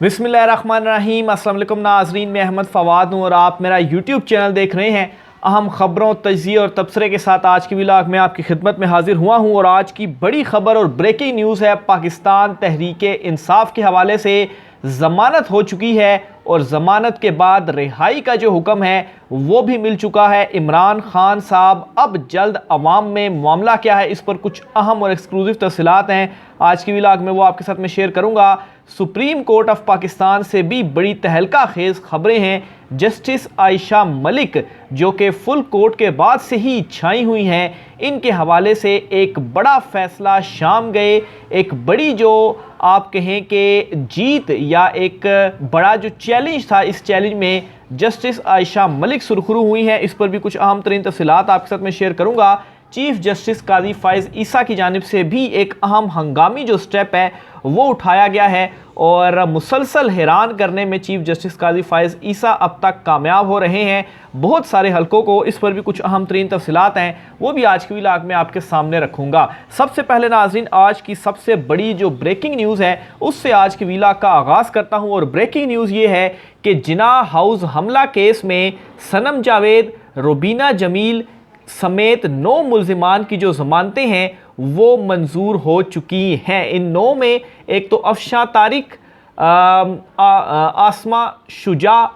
बिस्मिल्लाहिर्रहमानिर्रहीम। अस्सलाम वालेकुम नाज़रीन, मैं अहमद फ़वाद हूँ और आप मेरा यूट्यूब चैनल देख रहे हैं। अहम ख़बरों, तजिए और तबसरे के साथ आज की व्लॉग में आपकी खिदमत में हाजिर हुआ हूँ। और आज की बड़ी ख़बर और ब्रेकिंग न्यूज़ है, पाकिस्तान तहरीक इंसाफ के हवाले से ज़मानत हो चुकी है और ज़मानत के बाद रिहाई का जो हुक्म है वो भी मिल चुका है। इमरान खान साहब अब जल्द अवाम में मामला क्या है, इस पर कुछ अहम और एक्सक्लूसिव तफसीलात हैं। आज की व्लॉग में वो आपके साथ में शेयर करूँगा। सुप्रीम कोर्ट ऑफ पाकिस्तान से भी बड़ी तहलका खेज खबरें हैं। जस्टिस आयशा मलिक जो कि फुल कोर्ट के बाद से ही छाई हुई हैं, इनके हवाले से एक बड़ा फैसला शाम गए। एक बड़ी जो आप कहें कि जीत या एक बड़ा जो चैलेंज था, इस चैलेंज में जस्टिस आयशा मलिक सुरखरू हुई हैं। इस पर भी कुछ अहम तरीन तफसीलात आपके साथ में शेयर करूँगा। चीफ जस्टिस काजी फ़ाइज़ ईसा की जानिब से भी एक अहम हंगामी जो स्टेप है वो उठाया गया है और मुसलसल हैरान करने में चीफ जस्टिस काजी फ़ाइज़ ईसा अब तक कामयाब हो रहे हैं बहुत सारे हलकों को। इस पर भी कुछ अहम तरीन तफसीलात हैं, वो भी आज की व्लॉग में आपके सामने रखूँगा। सबसे पहले नाज़रीन, आज की सबसे बड़ी जो ब्रेकिंग न्यूज़ है उससे आज की व्लॉग का आगाज़ करता हूँ। और ब्रेकिंग न्यूज़ ये है कि जिन्ना हाउस हमला केस में सनम जावेद, रुबीना जमील समेत 9 मुल्ज़िमान की जो ज़मानतें हैं वो मंजूर हो चुकी हैं। इन 9 में एक तो अफशां तारिक, आसमा शुजा,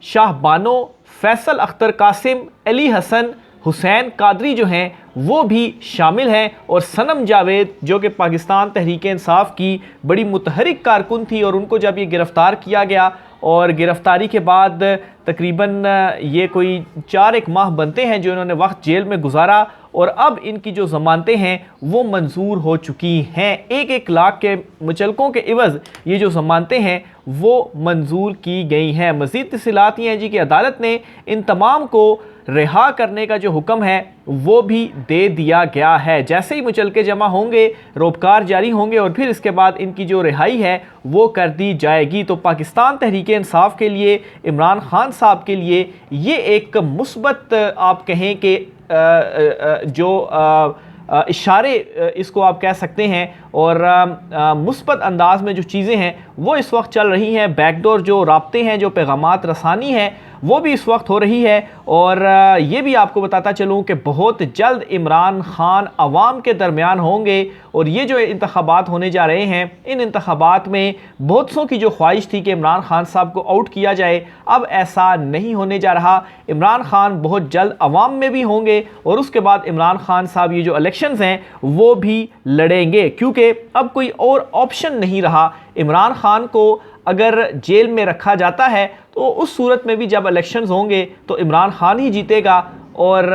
शाह बानो, फैसल अख्तर कासिम, अली हसन, हुसैन कादरी जो हैं वो भी शामिल हैं। और सनम जावेद जो कि पाकिस्तान तहरीक इंसाफ की बड़ी मुतहरिक कारकुन थी, और उनको जब ये गिरफ़्तार किया गया और गिरफ़्तारी के बाद तकरीबन ये कोई 4 माह बनते हैं जो इन्होंने वक्त जेल में गुजारा, और अब इनकी जो ज़मानतें हैं वो मंजूर हो चुकी हैं। 1-1 लाख के मुचलकों के इवज़ ये जो ज़मानतें हैं वो मंजूर की गई हैं। मज़ीद तफ़सीलात ये हैं जी कि अदालत ने इन तमाम को रिहा करने का जो हुक्म है वो भी दे दिया गया है। जैसे ही मुचलके जमा होंगे, रोबकार जारी होंगे और फिर इसके बाद इनकी जो रिहाई है वो कर दी जाएगी। तो पाकिस्तान तहरीक इंसाफ के लिए, इमरान खान साहब के लिए ये एक मुस्बत आप कहें कि जो इशारे इसको आप कह सकते हैं, और मुस्बत अंदाज में जो चीज़ें हैं वो इस वक्त चल रही हैं। बैकडोर जो राब्ते हैं, जो पैगामात रसानी है वो भी इस वक्त हो रही है। और ये भी आपको बताता चलूँ कि बहुत जल्द इमरान खान अवाम के दरमियान होंगे। और ये जो इंतखाबात होने जा रहे हैं, इन इंतखाबात में बहुत सौ की जो ख्वाहिश थी कि इमरान खान साहब को आउट किया जाए, अब ऐसा नहीं होने जा रहा। इमरान खान बहुत जल्द अवाम में भी होंगे और उसके बाद इमरान खान साहब ये जो इलेक्शंस हैं वो भी लड़ेंगे, क्योंकि अब कोई और ऑप्शन नहीं रहा। इमरान खान को अगर जेल में रखा जाता है तो उस सूरत में भी जब इलेक्शंस होंगे तो इमरान खान ही जीतेगा, और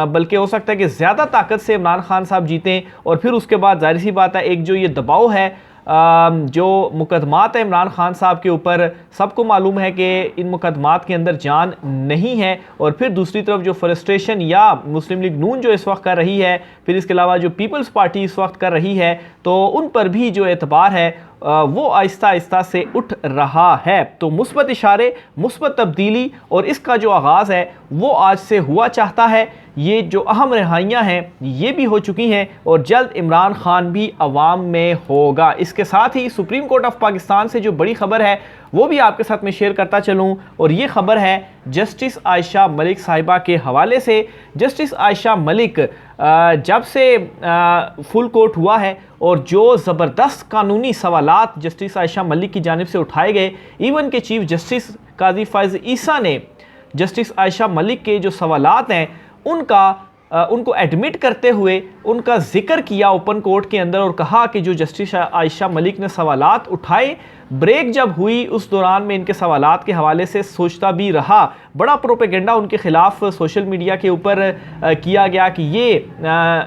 बल्कि हो सकता है कि ज़्यादा ताकत से इमरान खान साहब जीतें। और फिर उसके बाद जाहिर सी बात है, एक जो ये दबाव है, जो मुकदमात है इमरान खान साहब के ऊपर, सबको मालूम है कि इन मुकदमात के अंदर जान नहीं है। और फिर दूसरी तरफ जो फ्रस्ट्रेशन या मुस्लिम लीग नून जो इस वक्त कर रही है, फिर इसके अलावा जो पीपल्स पार्टी इस वक्त कर रही है, तो उन पर भी जो एतबार है वो आहिस्ता आहिस्ता से उठ रहा है। तो मुस्बत इशारे, मुस्बत तब्दीली, और इसका जो आगाज़ है वो आज से हुआ चाहता है। ये जो अहम रिहाइयाँ हैं ये भी हो चुकी हैं और जल्द इमरान खान भी अवाम में होगा। इसके साथ ही सुप्रीम कोर्ट ऑफ पाकिस्तान से जो बड़ी ख़बर है वो भी आपके साथ में शेयर करता चलूँ, और ये ख़बर है जस्टिस आयशा मलिक साहिबा के हवाले से। जस्टिस आयशा मलिक जब से फुल कोर्ट हुआ है और जो ज़बरदस्त कानूनी सवालात जस्टिस आयशा मलिक की जानिब से उठाए गए, इवन के चीफ जस्टिस काजी फ़ाइज़ ईसा ने जस्टिस आयशा मलिक के जो सवालात हैं उनको एडमिट करते हुए उनका जिक्र किया ओपन कोर्ट के अंदर, और कहा कि जो जस्टिस आयशा मलिक ने सवालात उठाए, ब्रेक जब हुई उस दौरान में इनके सवालात के हवाले से सोचता भी रहा। बड़ा प्रोपेगेंडा उनके ख़िलाफ़ सोशल मीडिया के ऊपर किया गया कि ये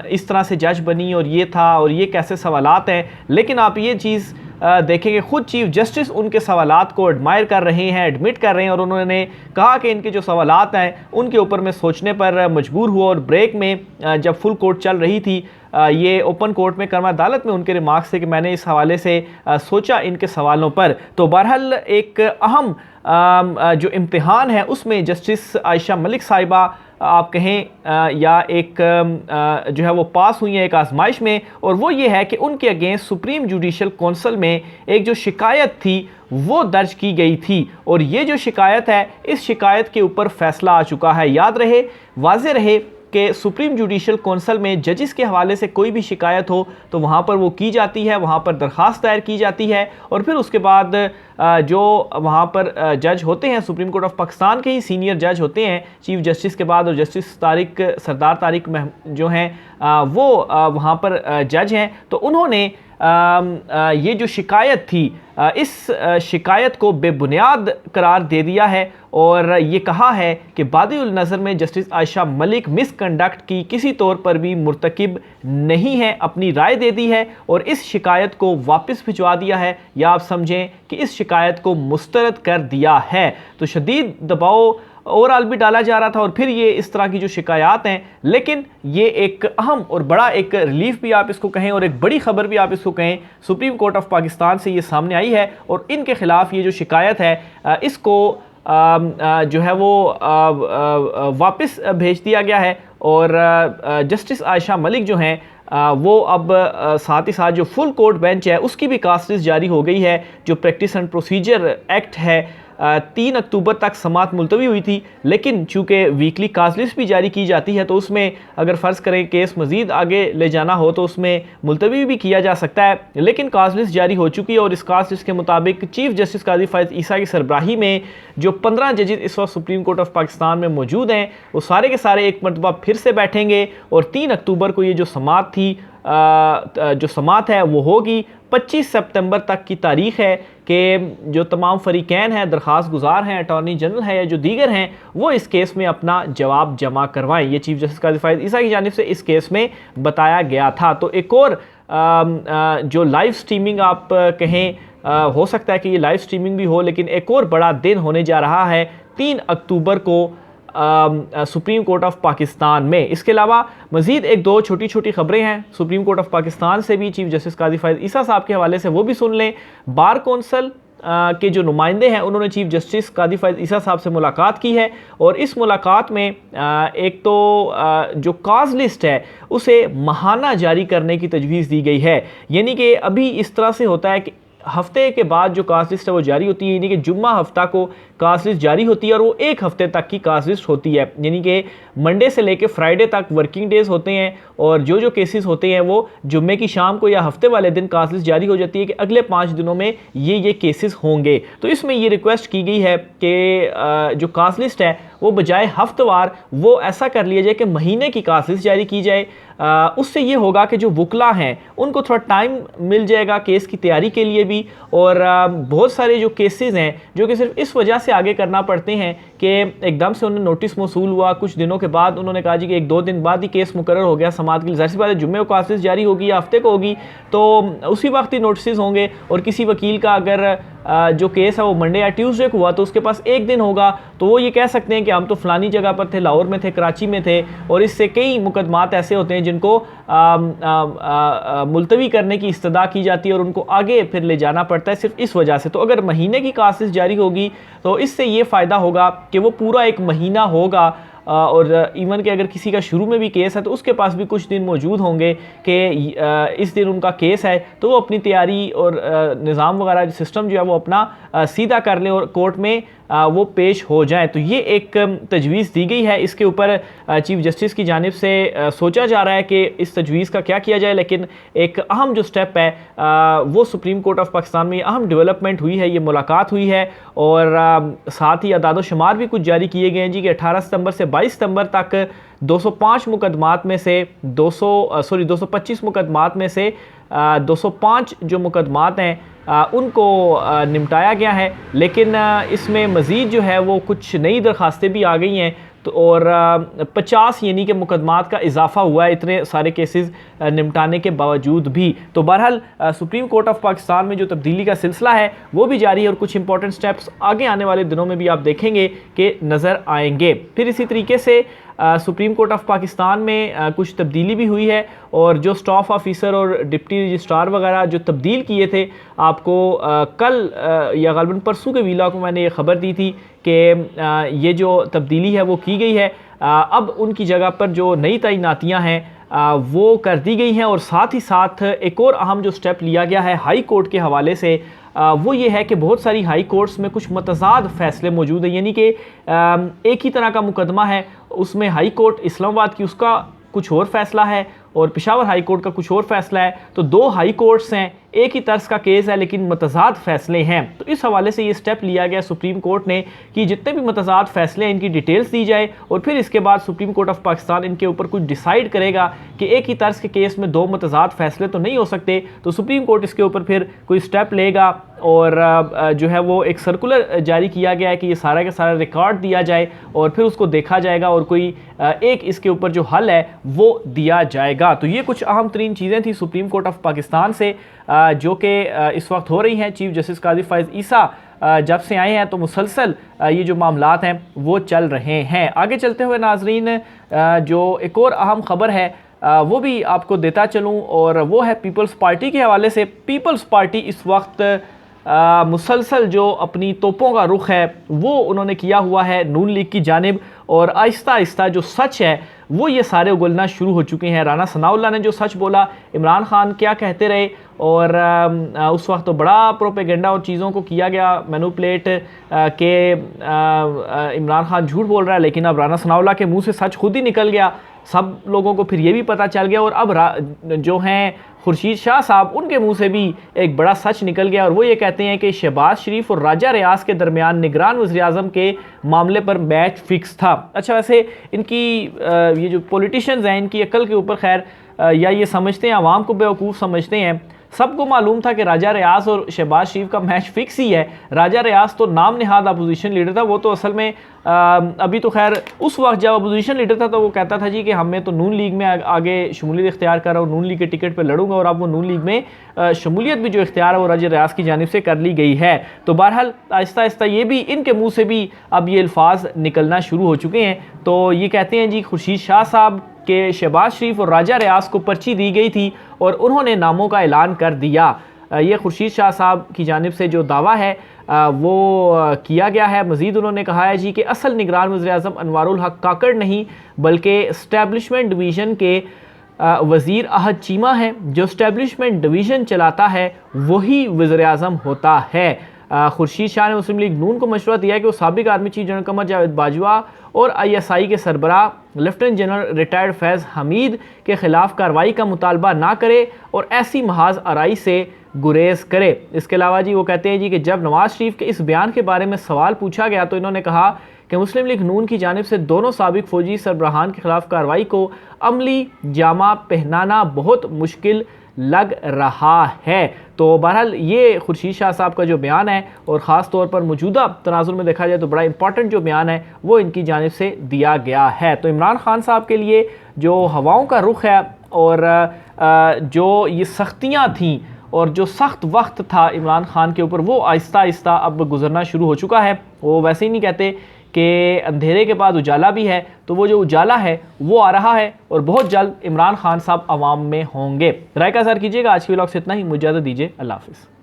इस तरह से जज बनी और ये था और ये कैसे सवालात हैं। लेकिन आप ये चीज़ देखेंगे, खुद चीफ जस्टिस उनके सवालात को एडमायर कर रहे हैं, एडमिट कर रहे हैं, और उन्होंने कहा कि इनके जो सवालात हैं उनके ऊपर मैं सोचने पर मजबूर हुआ। और ब्रेक में जब फुल कोर्ट चल रही थी ये ओपन कोर्ट में कर्मा अदालत में उनके रिमार्क्स थे कि मैंने इस हवाले से सोचा इनके सवालों पर। तो बहरहाल एक अहम जो इम्तिहान है उसमें जस्टिस आयशा मलिक साहिबा आप कहें या एक जो है वो पास हुई है एक आजमाइश में, और वो ये है कि उनके अगेंस्ट सुप्रीम जुडिशल कौंसिल में एक जो शिकायत थी वो दर्ज की गई थी, और ये जो शिकायत है इस शिकायत के ऊपर फैसला आ चुका है। याद रहे, वाज़े रहे कि सुप्रीम जुडिशल कौंसिल में जजिस के हवाले से कोई भी शिकायत हो तो वहाँ पर वो की जाती है, वहाँ पर दरख्वास्त दायर की जाती है, और फिर उसके बाद जो वहाँ पर जज होते हैं सुप्रीम कोर्ट ऑफ पाकिस्तान के ही सीनियर जज होते हैं चीफ जस्टिस के बाद, और जस्टिस सरदार तारिक जो हैं वो वहाँ पर जज हैं। तो उन्होंने ये जो शिकायत थी इस शिकायत को बेबुनियाद करार दे दिया है, और ये कहा है कि बादिउल नज़र में जस्टिस आयशा मलिक मिसकंडक्ट की किसी तौर पर भी मुर्तकिब नहीं है, अपनी राय दे दी है और इस शिकायत को वापस भिजवा दिया है, या आप समझें कि इस शिकायत को मुस्तरद कर दिया है। तो शदीद दबाव ओवरऑल भी डाला जा रहा था, और फिर ये इस तरह की जो शिकायत हैं, लेकिन ये एक अहम और बड़ा एक रिलीफ भी आप इसको कहें और एक बड़ी खबर भी आप इसको कहें, सुप्रीम कोर्ट ऑफ पाकिस्तान से ये सामने आई है, और इनके खिलाफ ये जो शिकायत है इसको जो है वो वापस भेज दिया गया है, और जस्टिस आयशा मलिक जो हैं वो अब साथ ही साथ जो फुल कोर्ट बेंच है उसकी भी कास्ट लिस्ट जारी हो गई है। जो प्रैक्टिस एंड प्रोसीजर एक्ट है 3 अक्टूबर तक समाअत मुलतवी हुई थी, लेकिन चूँकि वीकली कास्ट लिस्ट भी जारी की जाती है तो उसमें अगर फ़र्ज़ करें केस मज़ीद आगे ले जाना हो तो उसमें मुलतवी भी किया जा सकता है, लेकिन कास्ट लिस्ट जारी हो चुकी है। और इस कास्ट लिस्ट के मुताबिक चीफ जस्टिस काजी फ़ायज़ ईसा की सरबराही में जो 15 जजेस इस वक्त सुप्रीम कोर्ट ऑफ पाकिस्तान में मौजूद हैं वो सारे के सारे एक मरतबा फिर से बैठेंगे, और 3 अक्टूबर को ये जो समाअत थी जो समाअत है वो होगी। 25 सितंबर तक की तारीख़ है कि जो तमाम फ़रीक़ैन हैं, दरख्वास्त गुजार हैं, अटॉर्नी जनरल है या जो दीगर हैं, वो इस केस में अपना जवाब जमा करवाएं। ये चीफ जस्टिस काज़ी फ़ायज़ ईसा की जानिब से इस केस में बताया गया था। तो एक और जो लाइव स्ट्रीमिंग आप कहें हो सकता है कि ये लाइव स्ट्रीमिंग भी हो, लेकिन एक और बड़ा दिन होने जा रहा है 3 अक्टूबर को सुप्रीम कोर्ट ऑफ पाकिस्तान में। इसके अलावा मज़ीद एक दो छोटी छोटी ख़बरें हैं सुप्रीम कोर्ट ऑफ पाकिस्तान से भी, चीफ जस्टिस काज़ी फ़ायज़ ईसा साहब के हवाले से, वो भी सुन लें। बार कौंसल के जो नुमाइंदे हैं उन्होंने चीफ जस्टिस काज़ी फ़ायज़ ईसा साहब से मुलाकात की है, और इस मुलाकात में एक तो जो काज लिस्ट है उसे माहाना जारी करने की तजवीज़ दी गई है। यानी कि अभी इस तरह से होता है कि हफ्ते के बाद जो कास्ट लिस्ट है वो जारी होती है, यानी कि जुम्मा हफ्ता को कास्ट लिस्ट जारी होती है, और वो एक हफ्ते तक की कास्ट लिस्ट होती है, यानी कि मंडे से लेके फ्राइडे तक वर्किंग डेज होते हैं, और जो केसेस होते हैं वो जुम्मे की शाम को या हफ्ते वाले दिन कास्ट लिस्ट जारी हो जाती है कि अगले 5 दिनों में ये केसेस होंगे। तो इसमें ये रिक्वेस्ट की गई है कि जो कास्ट लिस्ट है वो बजाय हफ्तेवार वो ऐसा कर लिया जाए कि महीने की कास्ट लिस्ट जारी की जाए। उससे ये होगा कि जो वकला हैं उनको थोड़ा टाइम मिल जाएगा केस की तैयारी के लिए भी, और बहुत सारे जो केसेस हैं जो कि सिर्फ इस वजह से आगे करना पड़ते हैं कि एकदम से उन्हें नोटिस मौसूल हुआ, कुछ दिनों के बाद उन्होंने कहा जी कि 1-2 दिन बाद ही केस मुकर्रर हो गया समाअत के लिए, ज़ाहिर सी बात है जुम्मे को कास्ट लिस्ट जारी होगी या हफ्ते को होगी तो उसी वक्त ही नोटिस होंगे, और किसी वकील का अगर जो केस है वो मंडे या ट्यूसडे को हुआ तो उसके पास 1 दिन होगा, तो वो ये कह सकते हैं कि हम तो फलानी जगह पर थे, लाहौर में थे, कराची में थे, और इससे कई मुकदमात ऐसे होते हैं जिनको मुलतवी करने की इस्तदा की जाती है और उनको आगे फिर ले जाना पड़ता है सिर्फ इस वजह से। तो अगर महीने की कास्ट लिस्ट जारी होगी तो इससे ये फ़ायदा होगा कि वो पूरा 1 महीना होगा, और इवन कि अगर किसी का शुरू में भी केस है तो उसके पास भी कुछ दिन मौजूद होंगे कि इस दिन उनका केस है, तो वो अपनी तैयारी और निज़ाम वगैरह सिस्टम जो है वो अपना सीधा कर ले और कोर्ट में वो पेश हो जाए। तो ये एक तजवीज़ दी गई है, इसके ऊपर चीफ जस्टिस की जानिब से सोचा जा रहा है कि इस तजवीज़ का क्या किया जाए, लेकिन एक अहम जो स्टेप है वो सुप्रीम कोर्ट ऑफ पाकिस्तान में अहम डेवलपमेंट हुई है, ये मुलाकात हुई है, और साथ ही अदाद शुमार भी कुछ जारी किए गए हैं जी कि 18 सितंबर से 22 सितंबर तक 205 मुकदमात में से 225 मुकदमात में से 205 जो मुकदमात हैं उनको निपटाया गया है, लेकिन इसमें मज़ीद जो है वो कुछ नई दरखास्तें भी आ गई हैं, तो और 50 यानी कि मुकदमात का इजाफा हुआ है इतने सारे केसेस निपटाने के बावजूद भी। तो बहरहाल सुप्रीम कोर्ट ऑफ पाकिस्तान में जो तब्दीली का सिलसिला है वो भी जारी है, और कुछ इंपॉर्टेंट स्टेप्स आगे आने वाले दिनों में भी आप देखेंगे कि नज़र आएंगे। फिर इसी तरीके से सुप्रीम कोर्ट ऑफ पाकिस्तान में कुछ तब्दीली भी हुई है और जो स्टाफ ऑफिसर और डिप्टी रजिस्ट्रार वगैरह जो तब्दील किए थे, आपको कल या ग़ालिबन परसों के वीला को मैंने ये ख़बर दी थी कि ये जो तब्दीली है वो की गई है। अब उनकी जगह पर जो नई तैनातियाँ हैं वो कर दी गई हैं और साथ ही साथ एक और अहम जो स्टेप लिया गया है हाई कोर्ट के हवाले से वो ये है कि बहुत सारी हाई कोर्ट्स में कुछ मतज़ाद फ़ैसले मौजूद हैं, यानी कि एक ही तरह का मुकदमा है, उसमें हाई कोर्ट इस्लामाबाद की उसका कुछ और फ़ैसला है और पेशावर हाई कोर्ट का कुछ और फ़ैसला है। तो दो हाई कोर्ट्स हैं, एक ही तर्ज का केस है लेकिन मतज़ाद फ़ैसले हैं। तो इस हवाले से ये स्टेप लिया गया सुप्रीम कोर्ट ने कि जितने भी मतज़ाद फ़ैसले हैं इनकी डिटेल्स दी जाए और फिर इसके बाद सुप्रीम कोर्ट ऑफ पाकिस्तान इनके ऊपर कुछ डिसाइड करेगा कि एक ही तर्ज के केस में दो मतज़ाद फ़ैसले तो नहीं हो सकते, तो सुप्रीम कोर्ट इसके ऊपर फिर कोई स्टेप लेगा और जो है वो एक सर्कुलर जारी किया गया है कि ये सारा का सारा रिकॉर्ड दिया जाए और फिर उसको देखा जाएगा और कोई एक इसके ऊपर जो हल है वो दिया जाएगा। तो ये कुछ अहम तरीन चीज़ें थी सुप्रीम कोर्ट ऑफ पाकिस्तान से जो कि इस वक्त हो रही हैं। चीफ जस्टिस काजी फ़ाइज़ ईसा जब से आए हैं तो मुसलसल ये जो मामलात हैं वो चल रहे हैं। आगे चलते हुए नाजरीन जो एक और अहम ख़बर है वो भी आपको देता चलूँ और वो है पीपल्स पार्टी के हवाले से। पीपल्स पार्टी इस वक्त मुसलसल जो अपनी तोपों का रुख है वो उन्होंने किया हुआ है नून लीग की जानिब और आहिस्ता आहिस्ता जो सच है वो ये सारे उगलना शुरू हो चुके हैं। राना सनाउल्लाह ने जो सच बोला, इमरान खान क्या कहते रहे और उस वक्त तो बड़ा प्रोपेगेंडा और चीज़ों को किया गया मैनुपुलेट के इमरान खान झूठ बोल रहा है, लेकिन अब राना सनाउल्लाह के मुंह से सच खुद ही निकल गया। सब लोगों को फिर ये भी पता चल गया और अब जो हैं खुर्शीद शाह साहब उनके मुंह से भी एक बड़ा सच निकल गया और वो ये कहते हैं कि शहबाज शरीफ और राजा रियाज के दरमियान निगरान वज़ीर-ए-आज़म के मामले पर मैच फिक्स था। अच्छा, वैसे इनकी ये जो पॉलिटिशियंस हैं इनकी अकल के ऊपर खैर या ये समझते हैं, आवाम को बेवकूफ़ समझते हैं। सबको मालूम था कि राजा रियाज और शहबाज शरीफ का मैच फिक्स ही है। राजा रियाज तो नाम नहाद अपोजिशन लीडर था, वो तो असल में अभी तो खैर उस वक्त जब अपोजिशन लीडर था तो वो कहता था जी कि हमें तो नून लीग में आगे शमूलियत इख्तियार कर रहा हूँ, नून लीग के टिकट पर लड़ूंगा और अब वो नून लीग में शमूलियत भी जो इख्तियार है वो राजा रियाज की जानिब से कर ली गई है। तो बहरहाल आहिस्ता आहिस्ता ये भी इनके मुँह से भी अब ये अल्फाज निकलना शुरू हो चुके हैं। तो ये कहते हैं जी खुर्शीद शाह साहब के शहबाज शरीफ और राजा रियाज को पर्ची दी गई थी और उन्होंने नामों का ऐलान कर दिया। ये खुर्शीद शाह साहब की जानिब से जो दावा है वो किया गया है। मज़ीद उन्होंने कहा है जी कि असल निगरान वज़ीर-ए-आज़म अनवारुल हक काकड़ नहीं बल्कि इस्टेब्लिशमेंट डिवीज़न के वज़ीर अहद चीमा है। जो इस्टेब्लिशमेंट डिवीज़न चलाता है वही वज़ीर-ए-आज़म होता है। खुर्शीद शाह ने मुस्लिम लीग नून को मशवरा दिया कि वो साबिक army chief general Qamar Javed Bajwa और ISI के सरबराह लेफ्टिनेंट जनरल रिटायर्ड फैज़ हमीद के ख़िलाफ़ कार्रवाई का मुतालबा ना करे और ऐसी महाज आराई से गुरेज करे। इसके अलावा जी वो कहते हैं जी कि जब नवाज शरीफ के इस बयान के बारे में सवाल पूछा गया तो इन्होंने कहा कि मुस्लिम लीग नून की जानिब से दोनों साबिक फ़ौजी सरबराहान के ख़िलाफ़ कार्रवाई को अमली जामा पहनाना बहुत मुश्किल लग रहा है। तो बहरहाल ये खुर्शीद शाह साहब का जो बयान है और ख़ास तौर पर मौजूदा तनाजुर में देखा जाए तो बड़ा इंपॉर्टेंट जो बयान है वो इनकी जानिब से दिया गया है। तो इमरान खान साहब के लिए जो हवाओं का रुख है और जो ये सख्तियाँ थीं और जो सख्त वक्त था इमरान खान के ऊपर वो आहिस्ता आहिस्ता अब गुजरना शुरू हो चुका है। वो वैसे ही नहीं कहते कि अंधेरे के बाद उजाला भी है, तो वो जो उजाला है वो आ रहा है और बहुत जल्द इमरान खान साहब अवाम में होंगे। राय का असर कीजिएगा। आज की व्लॉग से इतना ही, मुझे इजाज़त दीजिए। अल्लाह हाफ़िज़।